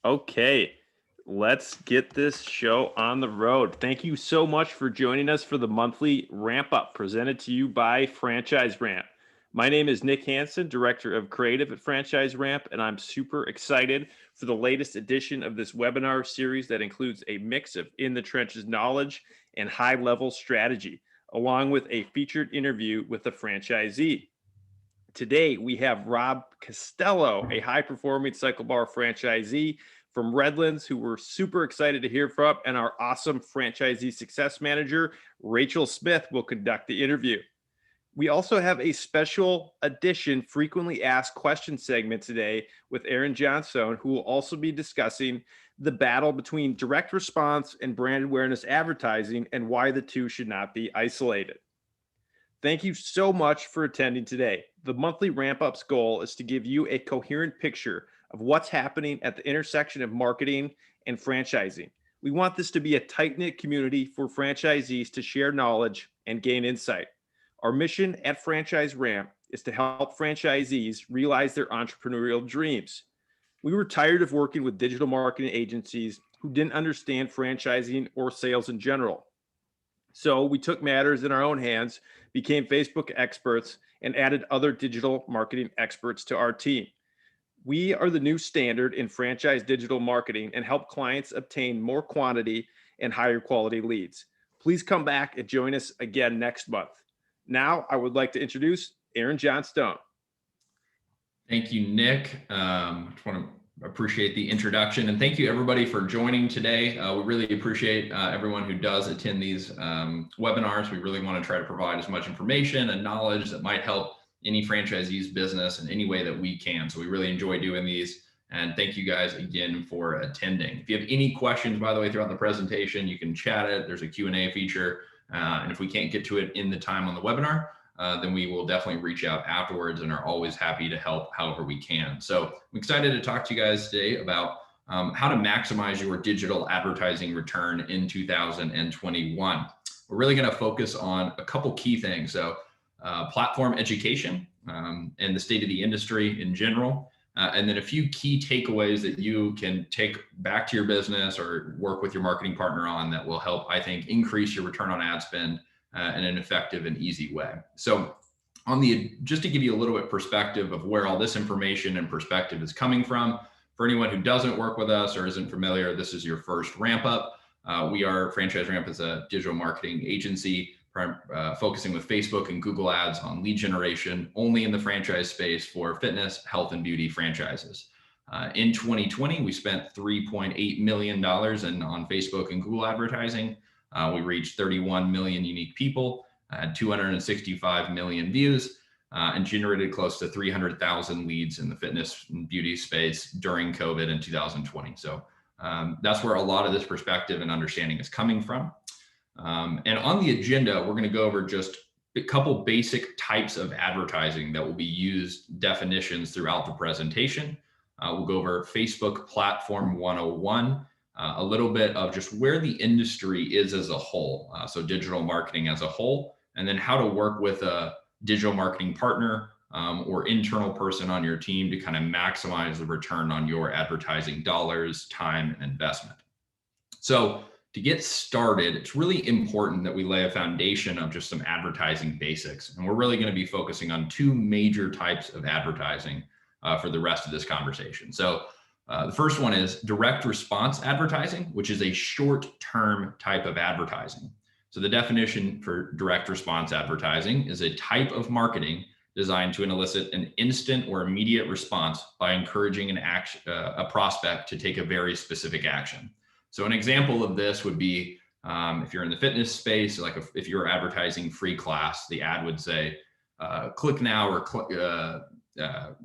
Okay, let's get this show on the road. Thank you so much for joining us for the monthly ramp up presented to you by Franchise Ramp. My name is Nick Hansen, Director of Creative at Franchise Ramp, and I'm super excited for the latest edition of this webinar series that includes a mix of in the trenches knowledge and high level strategy, along with a featured interview with the franchisee. Today, we have Rob Costello, a high performing CycleBar franchisee from Redlands, who we're super excited to hear from, and our awesome franchisee success manager, Rachel Smith, will conduct the interview. We also have a special edition frequently asked question segment today with Aren Johnstone, who will also be discussing the battle between direct response and brand awareness advertising and why the two should not be isolated. Thank you so much for attending today. The monthly ramp up's goal is to give you a coherent picture of what's happening at the intersection of marketing and franchising. We want this to be a tight knit community for franchisees to share knowledge and gain insight. Our mission at Franchise Ramp is to help franchisees realize their entrepreneurial dreams. We were tired of working with digital marketing agencies who didn't understand franchising or sales in general. So we took matters in our own hands, became Facebook experts, and added other digital marketing experts to our team. We are the new standard in franchise digital marketing and help clients obtain more quantity and higher quality leads. Please come back and join us again next month. Now, I would like to introduce Aren Johnstone. Thank you, Nick. Just want to appreciate the introduction, and thank you everybody for joining today. We really appreciate everyone who does attend these webinars. We really want to try to provide as much information and knowledge that might help any franchisee's business in any way that we can. So we really enjoy doing these, and thank you guys again for attending. If you have any questions, by the way, throughout the presentation, you can chat it. There's a Q&A feature, and if we can't get to it in the time on the webinar, then we will definitely reach out afterwards and are always happy to help however we can. So I'm excited to talk to you guys today about how to maximize your digital advertising return in 2021. We're really going to focus on a couple key things. So platform education and the state of the industry in general, and then a few key takeaways that you can take back to your business or work with your marketing partner on that will help, I think, increase your return on ad spend in an effective and easy way. So just to give you a little bit perspective of where all this information and perspective is coming from, for anyone who doesn't work with us or isn't familiar, this is your first ramp up. We are Franchise Ramp is a digital marketing agency focusing with Facebook and Google ads on lead generation only in the franchise space for fitness, health, and beauty franchises. In 2020, we spent $3.8 million on Facebook and Google advertising. We reached 31 million unique people, had 265 million views, and generated close to 300,000 leads in the fitness and beauty space during COVID in 2020. So that's where a lot of this perspective and understanding is coming from. And on the agenda, we're going to go over just a couple basic types of advertising that will be used, definitions throughout the presentation. We'll go over Facebook Platform 101. A little bit of just where the industry is as a whole, so digital marketing as a whole, and then how to work with a digital marketing partner or internal person on your team to kind of maximize the return on your advertising dollars, time, and investment. So to get started, it's really important that we lay a foundation of just some advertising basics. And we're really going to be focusing on two major types of advertising for the rest of this conversation. So the first one is direct response advertising, which is a short-term type of advertising. So the definition for direct response advertising is a type of marketing designed to elicit an instant or immediate response by encouraging a prospect to take a very specific action. So an example of this would be if you're in the fitness space, like if you're advertising free class, the ad would say, click now or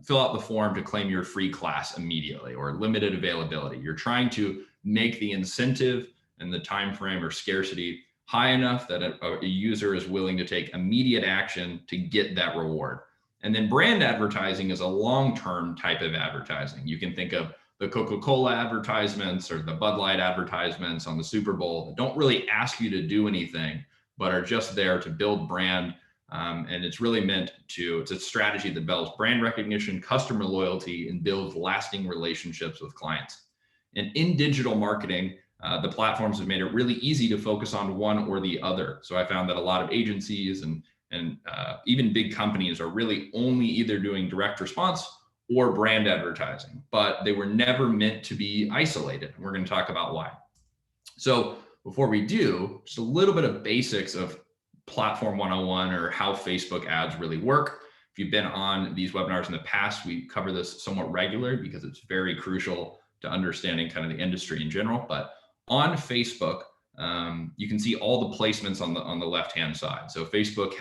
fill out the form to claim your free class immediately, or limited availability. You're trying to make the incentive and the time frame or scarcity high enough that a user is willing to take immediate action to get that reward. And then brand advertising is a long-term type of advertising. You can think of the Coca-Cola advertisements or the Bud Light advertisements on the Super Bowl that don't really ask you to do anything, but are just there to build brand. And it's really it's a strategy that builds brand recognition, customer loyalty, and builds lasting relationships with clients. And in digital marketing, the platforms have made it really easy to focus on one or the other. So I found that a lot of agencies and even big companies are really only either doing direct response or brand advertising, but they were never meant to be isolated. We're going to talk about why. So before we do, just a little bit of basics of Platform 101 or how Facebook ads really work. If you've been on these webinars in the past, we cover this somewhat regularly because it's very crucial to understanding kind of the industry in general. But on Facebook, you can see all the placements on the left-hand side. So Facebook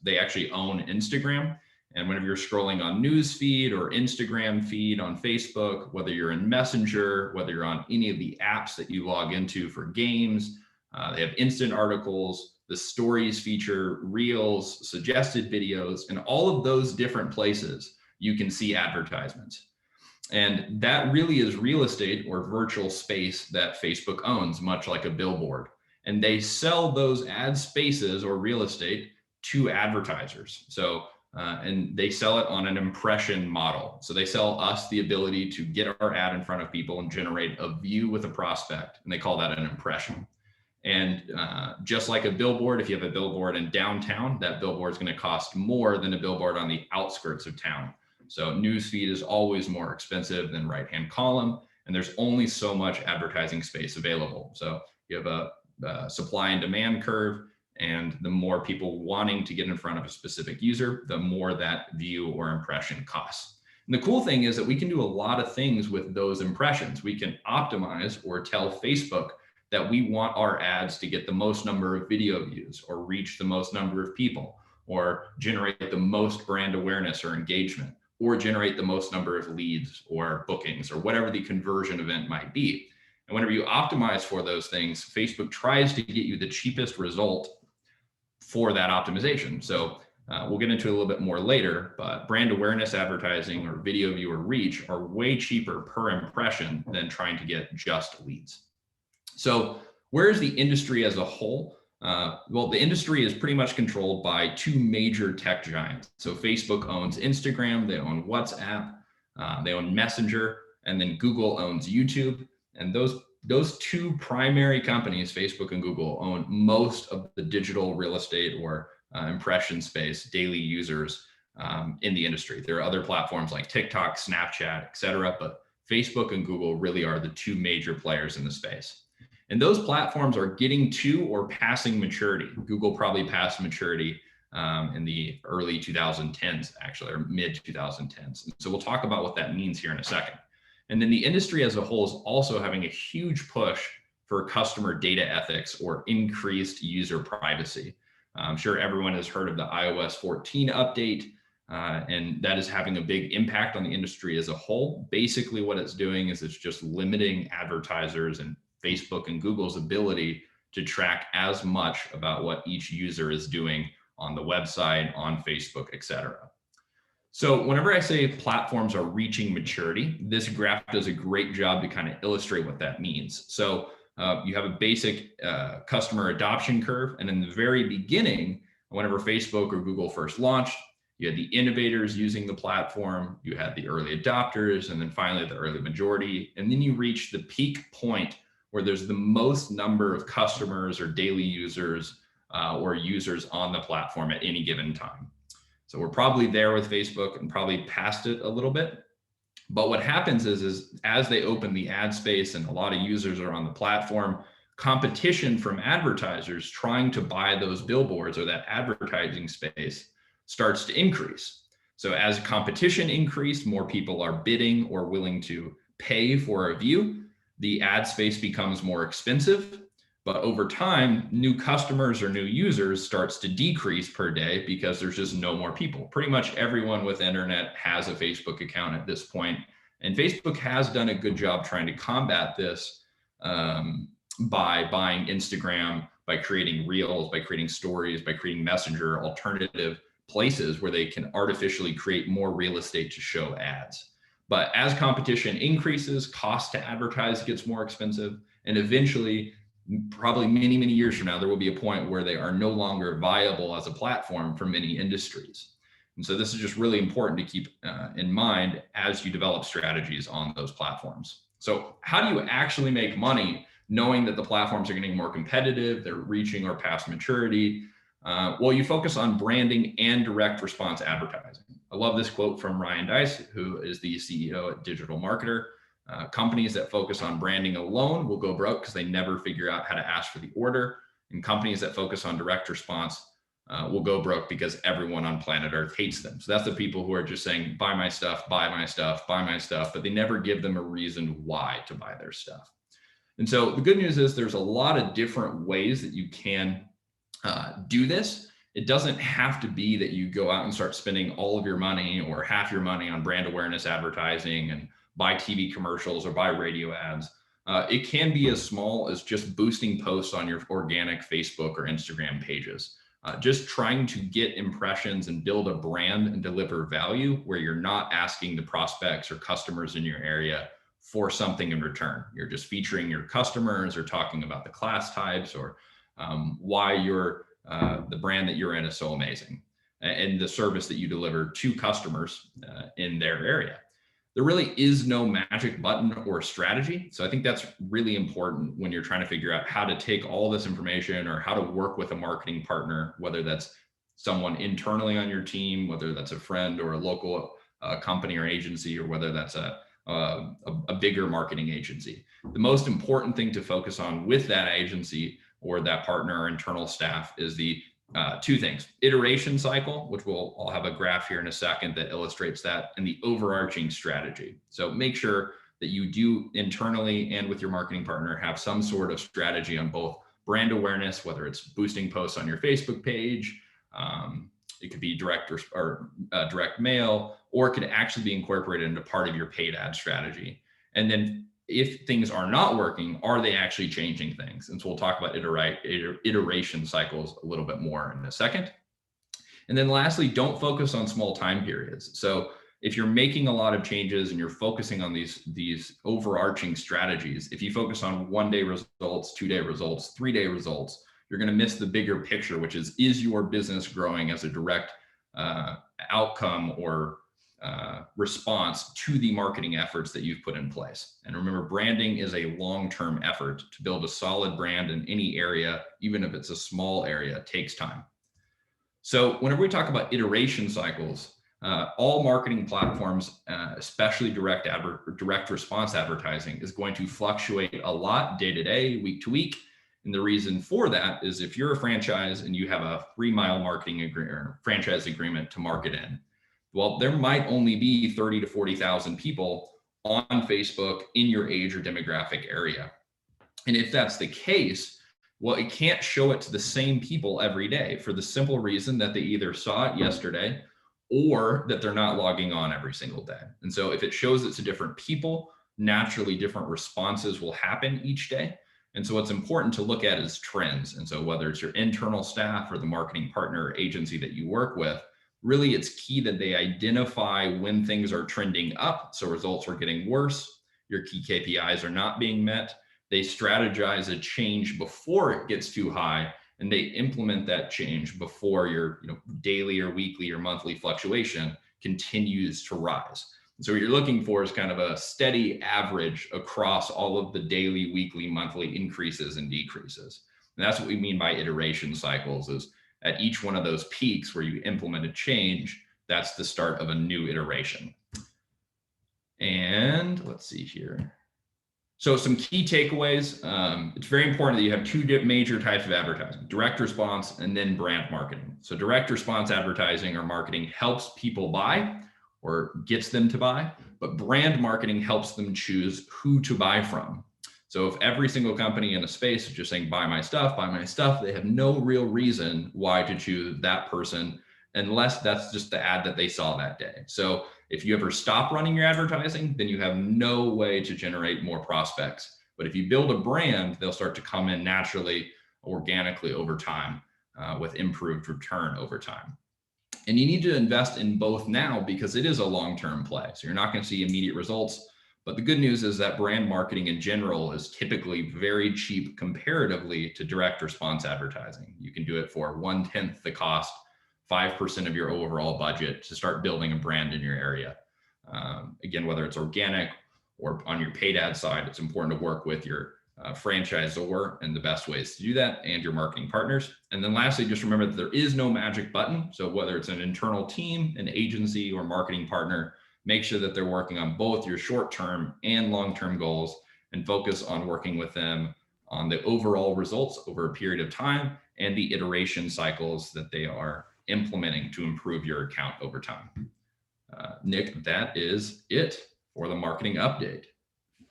they actually own Instagram. And whenever you're scrolling on news feed or Instagram feed on Facebook, whether you're in Messenger, whether you're on any of the apps that you log into for games, they have instant articles, the stories feature, reels, suggested videos, and all of those different places you can see advertisements. And that really is real estate or virtual space that Facebook owns, much like a billboard. And they sell those ad spaces or real estate to advertisers. So and they sell it on an impression model. So they sell us the ability to get our ad in front of people and generate a view with a prospect. And they call that an impression. And just like a billboard, if you have a billboard in downtown, that billboard is going to cost more than a billboard on the outskirts of town. So newsfeed is always more expensive than right-hand column, and there's only so much advertising space available. So you have a supply and demand curve, and the more people wanting to get in front of a specific user, the more that view or impression costs. And the cool thing is that we can do a lot of things with those impressions. We can optimize or tell Facebook that we want our ads to get the most number of video views or reach the most number of people or generate the most brand awareness or engagement or generate the most number of leads or bookings or whatever the conversion event might be. And whenever you optimize for those things, Facebook tries to get you the cheapest result for that optimization. So we'll get into it a little bit more later, but brand awareness advertising or video viewer reach are way cheaper per impression than trying to get just leads. So where is the industry as a whole? Well, the industry is pretty much controlled by two major tech giants. So Facebook owns Instagram, they own WhatsApp, they own Messenger, and then Google owns YouTube. And those two primary companies, Facebook and Google, own most of the digital real estate or impression space, daily users in the industry. There are other platforms like TikTok, Snapchat, et cetera, but Facebook and Google really are the two major players in the space. And those platforms are getting to or passing maturity. Google probably passed maturity in the early 2010s, actually, or mid 2010s. And so we'll talk about what that means here in a second. And then the industry as a whole is also having a huge push for customer data ethics or increased user privacy. I'm sure everyone has heard of the iOS 14 update, and that is having a big impact on the industry as a whole. Basically, what it's doing is it's just limiting advertisers and Facebook and Google's ability to track as much about what each user is doing on the website, on Facebook, et cetera. So whenever I say platforms are reaching maturity, this graph does a great job to kind of illustrate what that means. So you have a basic customer adoption curve. And in the very beginning, whenever Facebook or Google first launched, you had the innovators using the platform, you had the early adopters, and then finally the early majority. And then you reach the peak point where there's the most number of customers or daily users or users on the platform at any given time. So we're probably there with Facebook and probably past it a little bit. But what happens is as they open the ad space and a lot of users are on the platform, competition from advertisers trying to buy those billboards or that advertising space starts to increase. So as competition increased, more people are bidding or willing to pay for a view. The ad space becomes more expensive, but over time, new customers or new users starts to decrease per day because there's just no more people. Pretty much everyone with internet has a Facebook account at this point. And Facebook has done a good job trying to combat this by buying Instagram, by creating reels, by creating stories, by creating Messenger, alternative places where they can artificially create more real estate to show ads. But as competition increases, cost to advertise gets more expensive. And eventually, probably many, many years from now, there will be a point where they are no longer viable as a platform for many industries. And so this is just really important to keep in mind as you develop strategies on those platforms. So how do you actually make money knowing that the platforms are getting more competitive, they're reaching or past maturity? Well, you focus on branding and direct response advertising. I love this quote from Ryan Deiss, who is the CEO at Digital Marketer. Companies that focus on branding alone will go broke because they never figure out how to ask for the order. And companies that focus on direct response will go broke because everyone on planet Earth hates them. So that's the people who are just saying, buy my stuff, buy my stuff, buy my stuff, but they never give them a reason why to buy their stuff. And so the good news is there's a lot of different ways that you can do this. It doesn't have to be that you go out and start spending all of your money or half your money on brand awareness advertising and buy TV commercials or buy radio ads. It can be as small as just boosting posts on your organic Facebook or Instagram pages. Just trying to get impressions and build a brand and deliver value where you're not asking the prospects or customers in your area for something in return. You're just featuring your customers or talking about the class types or why the brand that you're in is so amazing and the service that you deliver to customers in their area. There really is no magic button or strategy. So I think that's really important when you're trying to figure out how to take all this information or how to work with a marketing partner, whether that's someone internally on your team, whether that's a friend or a local company or agency, or whether that's a bigger marketing agency. The most important thing to focus on with that agency or that partner or internal staff is the two things: iteration cycle, which I'll have a graph here in a second that illustrates that, and the overarching strategy. So make sure that you do internally and with your marketing partner have some sort of strategy on both brand awareness, whether it's boosting posts on your Facebook page, it could be direct mail, or it could actually be incorporated into part of your paid ad strategy. And then if things are not working, are they actually changing things? And so we'll talk about iteration cycles a little bit more in a second. And then lastly, don't focus on small time periods. So if you're making a lot of changes and you're focusing on these overarching strategies, if you focus on 1-day results, 2-day results, 3-day results, you're going to miss the bigger picture, which is your business growing as a direct outcome or response to the marketing efforts that you've put in place. And remember, branding is a long-term effort. To build a solid brand in any area, even if it's a small area, takes time. So whenever we talk about iteration cycles, all marketing platforms, especially direct response advertising, is going to fluctuate a lot day to day, week to week. And the reason for that is if you're a franchise and you have a 3-mile marketing or franchise agreement to market in, well, there might only be 30 to 40,000 people on Facebook in your age or demographic area. And if that's the case, well, it can't show it to the same people every day for the simple reason that they either saw it yesterday or that they're not logging on every single day. And so if it shows it to different people, naturally different responses will happen each day. And so what's important to look at is trends. And so whether it's your internal staff or the marketing partner or agency that you work with, really it's key that they identify when things are trending up, so results are getting worse, your key KPIs are not being met. They strategize a change before it gets too high, and they implement that change before your daily or weekly or monthly fluctuation continues to rise. And so what you're looking for is kind of a steady average across all of the daily, weekly, monthly increases and decreases. And that's what we mean by iteration cycles, is at each one of those peaks where you implement a change, that's the start of a new iteration. And let's see here. So some key takeaways. It's very important that you have two major types of advertising: direct response and then brand marketing. So direct response advertising or marketing helps people buy or gets them to buy, but brand marketing helps them choose who to buy from. So if every single company in a space is just saying, buy my stuff, they have no real reason why to choose that person unless that's just the ad that they saw that day. So if you ever stop running your advertising, then you have no way to generate more prospects. But if you build a brand, they'll start to come in naturally, organically over time with improved return over time. And you need to invest in both now because it is a long-term play. So you're not going to see immediate results. But the good news is that brand marketing in general is typically very cheap comparatively to direct response advertising. You can do it for 1/10 the cost, 5% of your overall budget to start building a brand in your area. Again, whether it's organic or on your paid ad side, it's important to work with your franchisor and the best ways to do that, and your marketing partners. And then lastly, just remember that there is no magic button. So whether it's an internal team, an agency, or marketing partner, make sure that they're working on both your short-term and long-term goals, and focus on working with them on the overall results over a period of time and the iteration cycles that they are implementing to improve your account over time. Nick, that is it for the marketing update.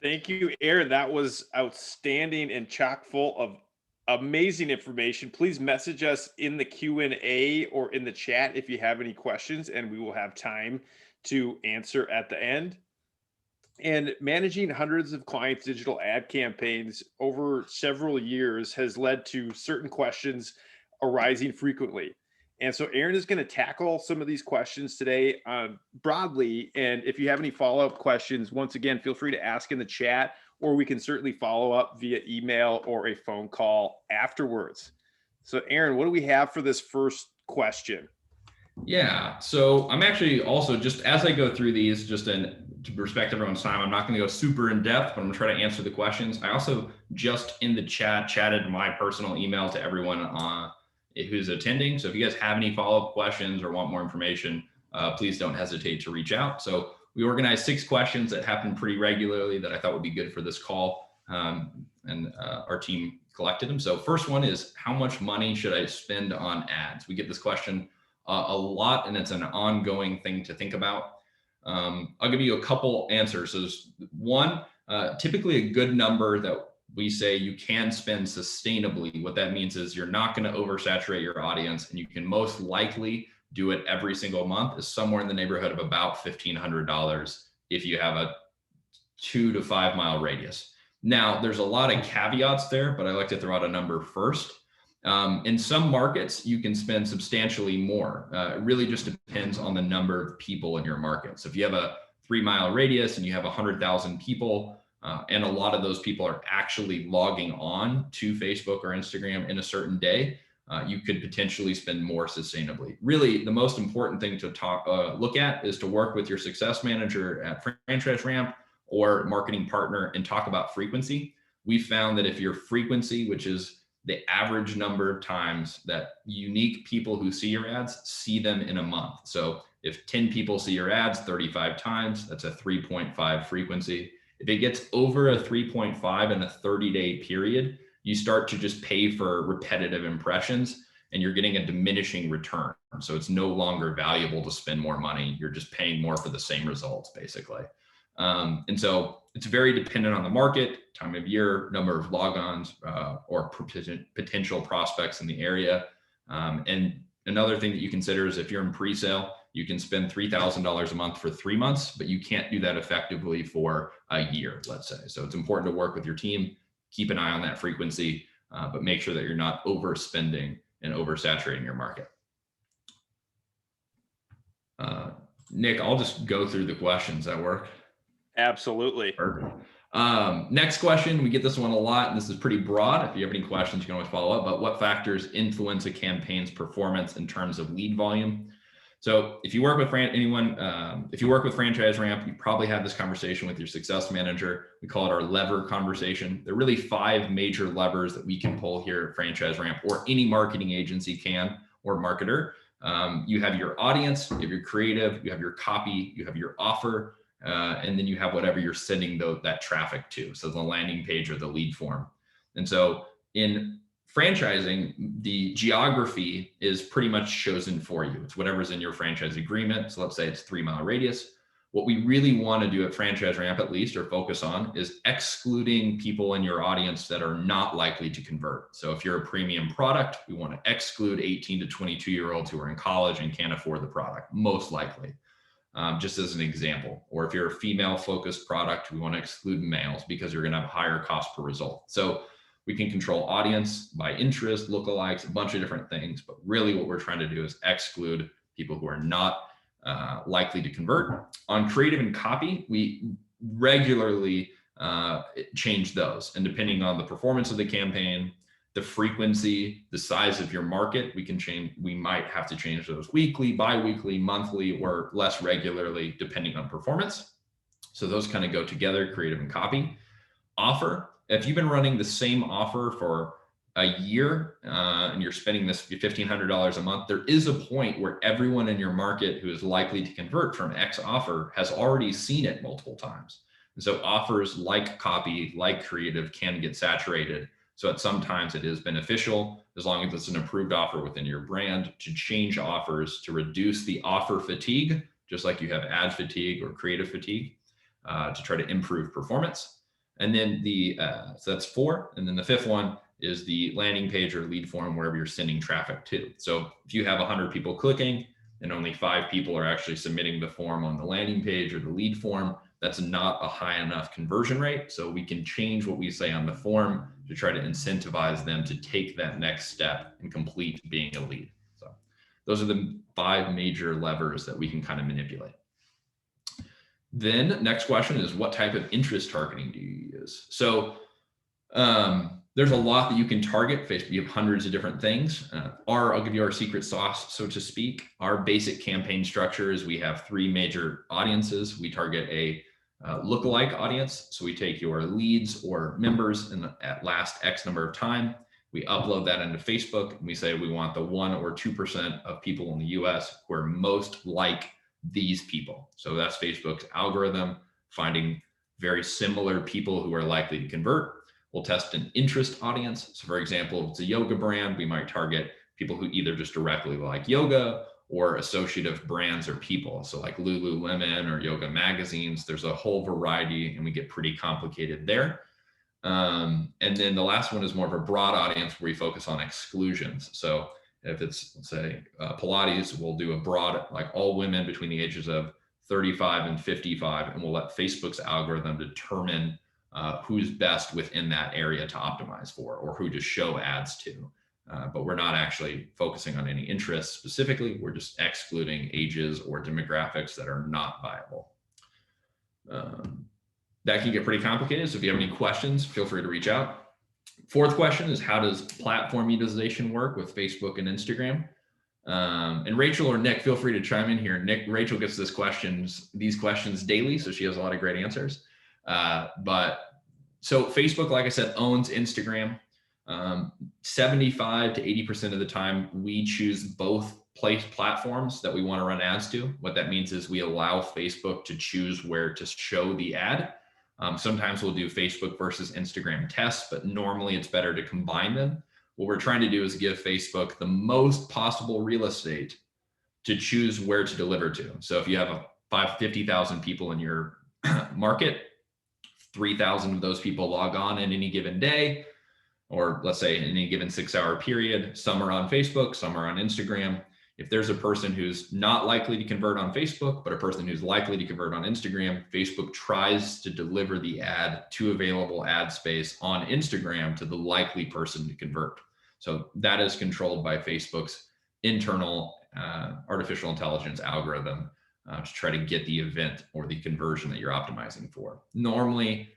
Thank you, Aaron. That was outstanding and chock full of amazing information. Please message us in the Q&A or in the chat if you have any questions, and we will have time to answer at the end. And managing hundreds of clients' digital ad campaigns over several years has led to certain questions arising frequently. And so Aaron is going to tackle some of these questions today broadly. And if you have any follow-up questions, once again, feel free to ask in the chat, or we can certainly follow up via email or a phone call afterwards. So Aaron, what do we have for this first question? Yeah, so I'm actually also, just as I go through these, just to respect everyone's time, I'm not going to go super in depth, but I'm going to try to answer the questions. I also just in the chat chatted my personal email to everyone who's attending. So if you guys have any follow-up questions or want more information, please don't hesitate to reach out. So we organized 6 questions that happen pretty regularly that I thought would be good for this call, and our team collected them. So first one is, how much money should I spend on ads? We get this question a lot, and it's an ongoing thing to think about. I'll give you a couple answers. So one, typically a good number that we say you can spend sustainably. What that means is you're not going to oversaturate your audience, and you can most likely do it every single month, is somewhere in the neighborhood of about $1,500 if you have a 2 to 5 mile radius. Now, there's a lot of caveats there, but I like to throw out a number first. In some markets, you can spend substantially more. It really just depends on the number of people in your market. So if you have a 3 mile radius and you have 100,000 people, and a lot of those people are actually logging on to Facebook or Instagram in a certain day, you could potentially spend more sustainably. Really, the most important thing to look at is to work with your success manager at Franchise Ramp or marketing partner and talk about frequency. We found that if your frequency, which is the average number of times that unique people who see your ads see them in a month. So if 10 people see your ads 35 times, that's a 3.5 frequency. If it gets over a 3.5 in a 30-day period, you start to just pay for repetitive impressions, and you're getting a diminishing return. So it's no longer valuable to spend more money. You're just paying more for the same results, basically. And so it's very dependent on the market, time of year, number of logons, or potential prospects in the area. And another thing that you consider is if you're in pre-sale, you can spend $3,000 a month for 3 months, but you can't do that effectively for a year, let's say. So it's important to work with your team, keep an eye on that frequency, but make sure that you're not overspending and oversaturating your market. Nick, I'll just go through the questions. That work? Absolutely. Perfect. Next question, we get this one a lot, and this is pretty broad. If you have any questions, you can always follow up, but what factors influence a campaign's performance in terms of lead volume? So if you work with if you work with Franchise Ramp, you probably have this conversation with your success manager. We call it our lever conversation. There are really 5 major levers that we can pull here at Franchise Ramp, or any marketing agency can, or marketer. You have your audience, you have your creative, you have your copy, you have your offer, and then you have whatever you're sending that traffic to. So the landing page or the lead form. And so in franchising, the geography is pretty much chosen for you. It's whatever's in your franchise agreement. So let's say it's 3 mile radius. What we really want to do at Franchise Ramp, at least, or focus on, is excluding people in your audience that are not likely to convert. So if you're a premium product, we want to exclude 18 to 22-year-olds who are in college and can't afford the product, most likely. Just as an example. Or if you're a female-focused product, we want to exclude males because you're going to have higher cost per result. So we can control audience by interest, lookalikes, a bunch of different things. But really what we're trying to do is exclude people who are not likely to convert. On creative and copy, we regularly change those. And depending on the performance of the campaign, the frequency, the size of your market, we might have to change those weekly, bi-weekly, monthly, or less regularly, depending on performance. So those kind of go together, creative and copy. Offer, if you've been running the same offer for a year and you're spending this $1,500 a month, there is a point where everyone in your market who is likely to convert from X offer has already seen it multiple times. And so offers like copy, like creative can get saturated. So at some times it is beneficial, as long as it's an approved offer within your brand, to change offers to reduce the offer fatigue, just like you have ad fatigue or creative fatigue, to try to improve performance. And then so that's 4. And then the 5th one is the landing page or lead form, wherever you're sending traffic to. So if you have 100 people clicking and only 5 people are actually submitting the form on the landing page or the lead form, that's not a high enough conversion rate. So we can change what we say on the form to try to incentivize them to take that next step and complete being a lead. So those are the 5 major levers that we can kind of manipulate. Then next question is, what type of interest targeting do you use? So there's a lot that you can target. Facebook, you have hundreds of different things. I'll give you our secret sauce, so to speak. Our basic campaign structure is we have 3 major audiences. We target a lookalike audience. So we take your leads or members at last X number of time. We upload that into Facebook and we say we want the 1 or 2% of people in the US who are most like these people. So that's Facebook's algorithm finding very similar people who are likely to convert. We'll test an interest audience. So for example, if it's a yoga brand, we might target people who either just directly like yoga or associative brands or people. So like Lululemon or yoga magazines, there's a whole variety and we get pretty complicated there. And then the last one is more of a broad audience where we focus on exclusions. So if it's, let's say, Pilates, we'll do a broad, like all women between the ages of 35 and 55, and we'll let Facebook's algorithm determine who's best within that area to optimize for, or who to show ads to. But we're not actually focusing on any interests specifically. We're just excluding ages or demographics that are not viable. That can get pretty complicated. So if you have any questions, feel free to reach out. 4th question is, how does platform utilization work with Facebook and Instagram? And Rachel or Nick, feel free to chime in here. Rachel gets these questions daily, so she has a lot of great answers. But so Facebook, like I said, owns Instagram. 75 to 80% of the time, we choose both platforms that we want to run ads to. What that means is we allow Facebook to choose where to show the ad. Sometimes we'll do Facebook versus Instagram tests, but normally it's better to combine them. What we're trying to do is give Facebook the most possible real estate to choose where to deliver to. So if you have 50,000 people in your market, 3,000 of those people log on in any given day, or let's say in any given 6-hour period, some are on Facebook, some are on Instagram. If there's a person who's not likely to convert on Facebook, but a person who's likely to convert on Instagram, Facebook tries to deliver the ad to available ad space on Instagram to the likely person to convert. So that is controlled by Facebook's internal artificial intelligence algorithm to try to get the event or the conversion that you're optimizing for. Normally,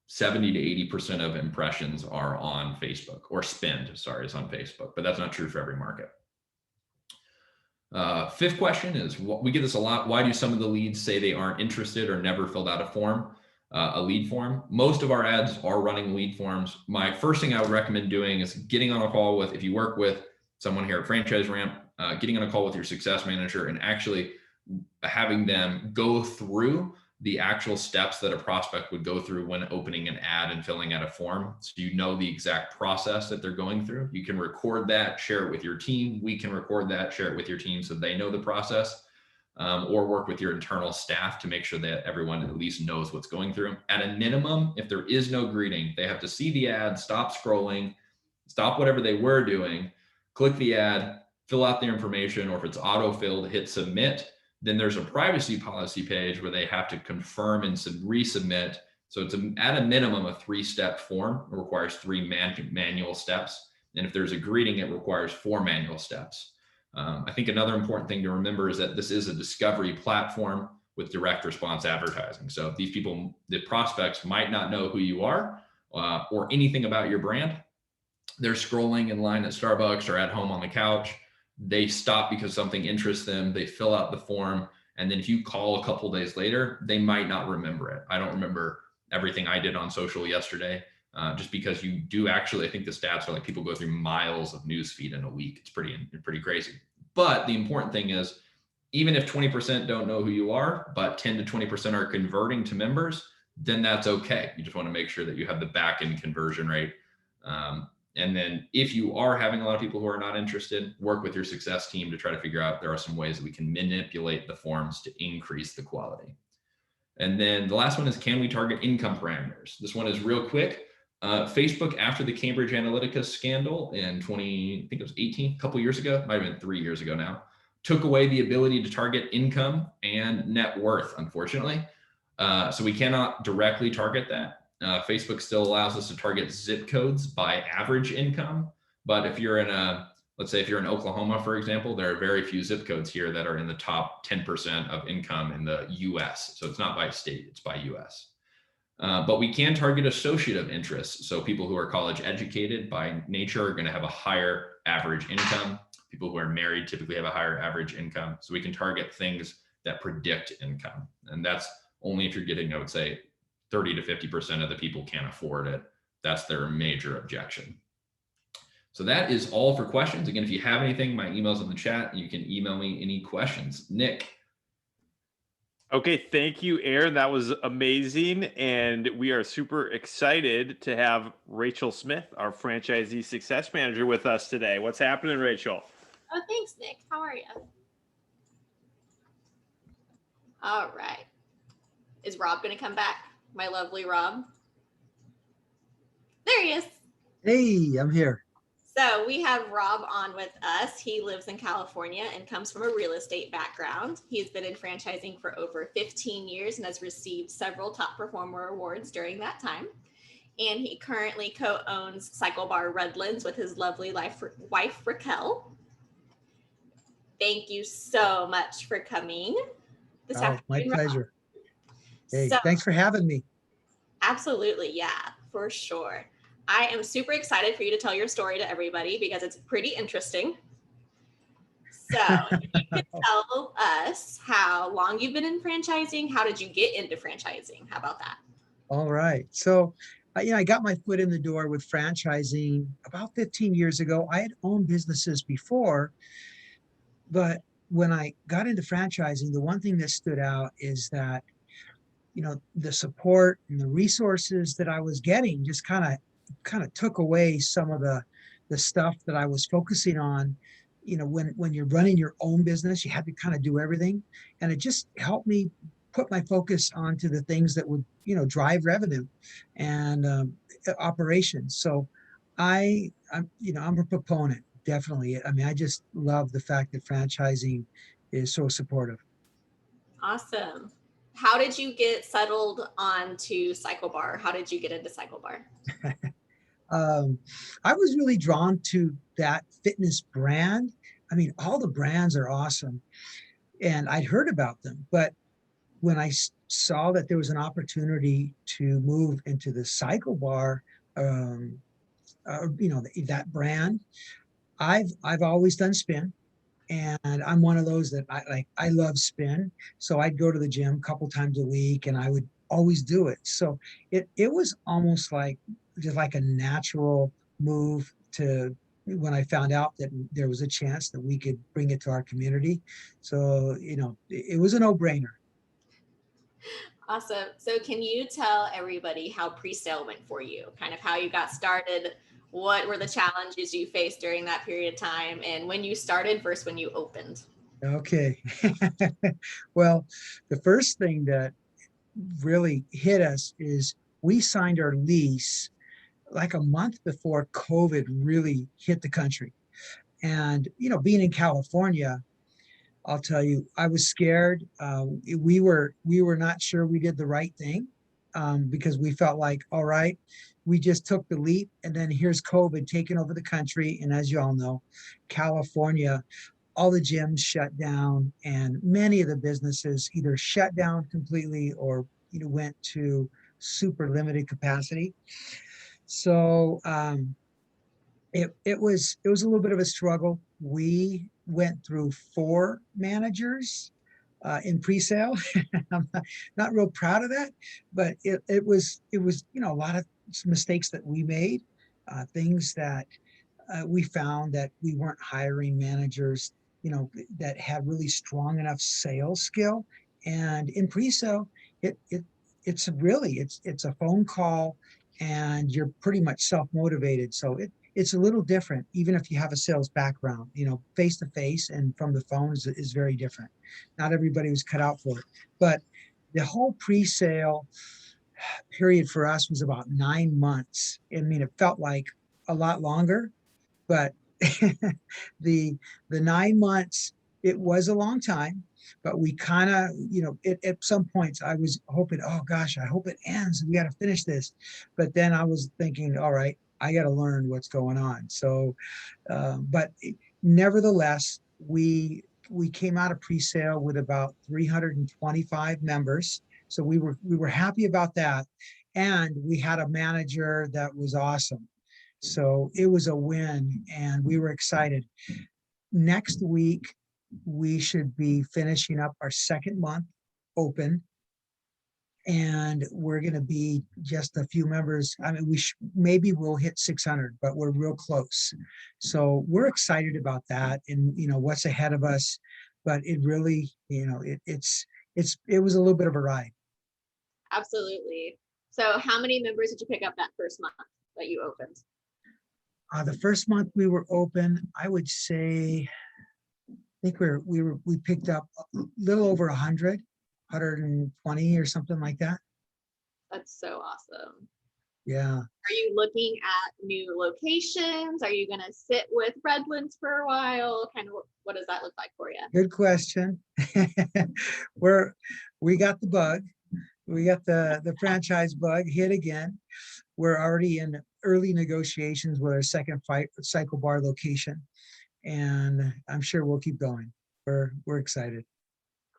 70 to 80% of impressions are on Facebook, or spend, sorry, is on Facebook, but that's not true for every market. 5th question is, we get this a lot. Why do some of the leads say they aren't interested or never filled out a lead form? Most of our ads are running lead forms. My first thing I would recommend doing is getting on a call with, if you work with someone here at Franchise Ramp, getting on a call with your success manager and actually having them go through the actual steps that a prospect would go through when opening an ad and filling out a form. So you know the exact process that they're going through. You can record that, share it with your team. We can record that, share it with your team so they know the process, or work with your internal staff to make sure that everyone at least knows what's going through. At a minimum, if there is no greeting, they have to see the ad, stop scrolling, stop whatever they were doing, click the ad, fill out their information, or if it's auto-filled, hit submit. Then there's a privacy policy page where they have to confirm and resubmit. So it's at a minimum a 3-step form. It requires 3 manual steps. And if there's a greeting, it requires 4 manual steps. I think another important thing to remember is that this is a discovery platform with direct response advertising. So these people, the prospects, might not know who you are or anything about your brand. They're scrolling in line at Starbucks or at home on the couch. They stop because something interests them. They fill out the form, And then if you call a couple days later, they might not remember it. I don't remember everything I did on social yesterday, just because you do actually, I think the stats are like people go through miles of news feed in a week. It's pretty crazy. But the important thing is, even if 20% don't know who you are, but 10 to 20% are converting to members, then that's okay. You just want to make sure that you have the back end conversion rate. And then if you are having a lot of people who are not interested, work with your success team to try to figure out there are some ways that we can manipulate the forms to increase the quality. And then the last one is, can we target income parameters? This one is real quick. Facebook, after the Cambridge Analytica scandal in I think it was 18, a couple years ago, might have been 3 years ago now, took away the ability to target income and net worth, unfortunately. So we cannot directly target that. Facebook still allows us to target zip codes by average income. But if you're let's say if you're in Oklahoma, for example, there are very few zip codes here that are in the top 10% of income in the US. So it's not by state, it's by US. But we can target associative interests. So people who are college educated by nature are going to have a higher average income. People who are married typically have a higher average income. So we can target things that predict income. And that's only if you're getting, I would say, 30 to 50% of the people can't afford it. That's their major objection. So that is all for questions. Again, if you have anything, my email's in the chat. You can email me any questions. Nick. Okay, thank you, Aaron. That was amazing. And we are super excited to have Rachel Smith, our franchisee success manager, with us today. What's happening, Rachel? Oh, thanks, Nick. How are you? All right. Is Rob going to come back? My lovely Rob. There he is. Hey, I'm here. So we have Rob on with us. He lives in California and comes from a real estate background. He's been in franchising for over 15 years and has received several top performer awards during that time. And he currently co-owns CycleBar Redlands with his lovely wife, Raquel. Thank you so much for coming this afternoon. My pleasure. Hey, So, thanks for having me. absolutely. Yeah, for sure. I am super excited for you to tell your story to everybody because it's pretty interesting. So you can tell us how long you've been in franchising. How did you get into franchising? How about that? All right. So, I got my foot in the door with franchising about 15 years ago. I had owned businesses before, but when I got into franchising, the one thing that stood out is that, the support and the resources that I was getting just kind of took away some of the stuff that I was focusing on. When you're running your own business, you have to kind of do everything, and it just helped me put my focus onto the things that would drive revenue and operations. So I'm a proponent, definitely. I mean, I just love the fact that franchising is so supportive. Awesome. How did you get settled onto CycleBar? How did you get into CycleBar? I was really drawn to that fitness brand. I mean, all the brands are awesome, and I'd heard about them, but when I saw that there was an opportunity to move into the CycleBar, that brand, I've always done spin, and I'm one of those that I love spin. So I'd go to the gym a couple times a week, and I would always do it. So it was almost like just like a natural move to when I found out that there was a chance that we could bring it to our community. So it was a no-brainer. Awesome. So can you tell everybody how pre-sale went for you? Kind of how you got started? What were the challenges you faced during that period of time, and when you started versus when you opened? Okay. Well, the first thing that really hit us is we signed our lease like a month before COVID really hit the country. And, being in California, I'll tell you, I was scared. We were not sure we did the right thing, because we felt like, all right, we just took the leap, and then here's COVID taking over the country. And as you all know, California, all the gyms shut down, and many of the businesses either shut down completely or went to super limited capacity. So it was a little bit of a struggle. We went through 4 managers in pre-sale. I'm not real proud of that, but it was, you know, a lot of mistakes that we made, things that we found that we weren't hiring managers, you know, that have really strong enough sales skill. And in pre-sale, it's really, it's a phone call and you're pretty much self-motivated. So it's a little different, even if you have a sales background, you know, face to face and from the phone is very different. Not everybody was cut out for it, but the whole pre-sale period for us was about 9 months. I mean, it felt like a lot longer, but the 9 months, it was a long time, but we kind of, you know, at some points I was hoping, oh gosh, I hope it ends, we got to finish this. But then I was thinking, all right, I got to learn what's going on. So but nevertheless, we came out of pre-sale with about 325 members, so we were happy about that. And we had a manager that was awesome, so it was a win and we were excited. Next week, we should be finishing up our second month open. And we're going to be just a few members. I mean, maybe we'll hit 600, but we're real close. So we're excited about that and, you know, what's ahead of us. But it really, you know, it was a little bit of a ride. Absolutely. So how many members did you pick up that first month that you opened? The first month we were open, I would say, I think we picked up a little over 100, 120 or something like that. That's so awesome. Yeah. Are you looking at new locations? Are you going to sit with Redlands for a while? Kind of what does that look like for you? Good question. We got the bug. We got the franchise bug hit again. We're already in early negotiations with our second CycleBar location, and I'm sure we'll keep going. We're excited.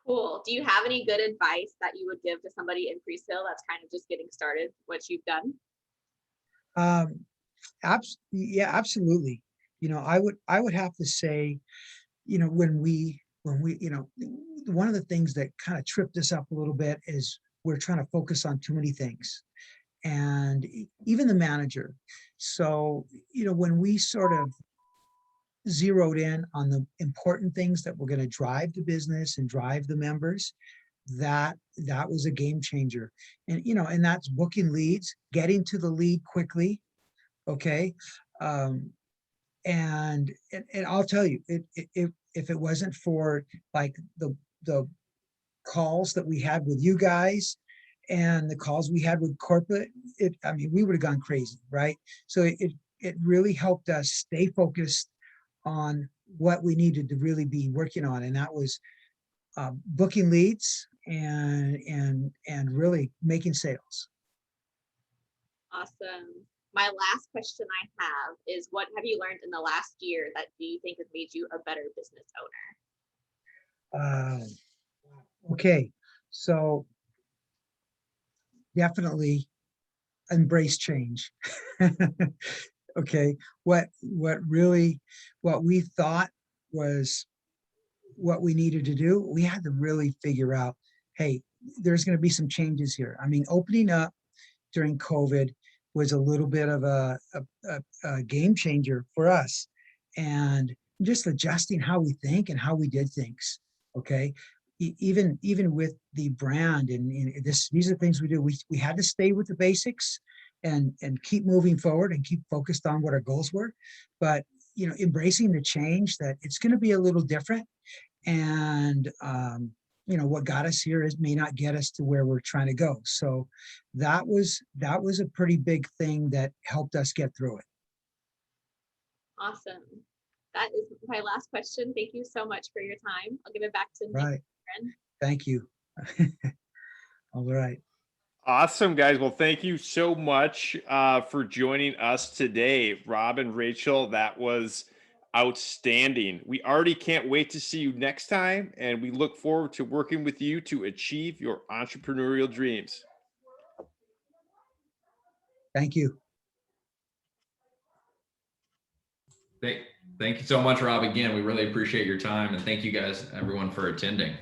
Cool. Do you have any good advice that you would give to somebody in pre-sale that's kind of just getting started, what you've done? Yeah, absolutely. You know, I would have to say, you know, when we, you know, one of the things that kind of tripped us up a little bit is we're trying to focus on too many things, and even the manager. So, you know, when we sort of zeroed in on the important things that were going to drive the business and drive the members, that was a game changer. And, you know, and that's booking leads, getting to the lead quickly. Okay. And I'll tell you, if it wasn't for like the calls that we had with you guys and the calls we had with corporate, I mean, we would have gone crazy, right? So it really helped us stay focused on what we needed to really be working on, and that was booking leads and really making sales. Awesome. My last question I have is, what have you learned in the last year that do you think has made you a better business owner? Okay, so definitely embrace change. Okay, what we thought was what we needed to do, we had to really figure out, hey, there's going to be some changes here. I mean, opening up during COVID was a little bit of a game changer for us, and just adjusting how we think and how we did things. Okay, even with the brand and these are things we do. We had to stay with the basics and keep moving forward and keep focused on what our goals were, but you know, embracing the change that it's going to be a little different, and you know, what got us here may not get us to where we're trying to go. So that was a pretty big thing that helped us get through it. Awesome. That is my last question. Thank you so much for your time. I'll give it back to Nick. Right. Thank you. All right. Awesome, guys. Well, thank you so much for joining us today, Rob and Rachel. That was outstanding. We already can't wait to see you next time, and we look forward to working with you to achieve your entrepreneurial dreams. Thank you. Thank you so much, Rob. Again, we really appreciate your time, and thank you guys, everyone, for attending.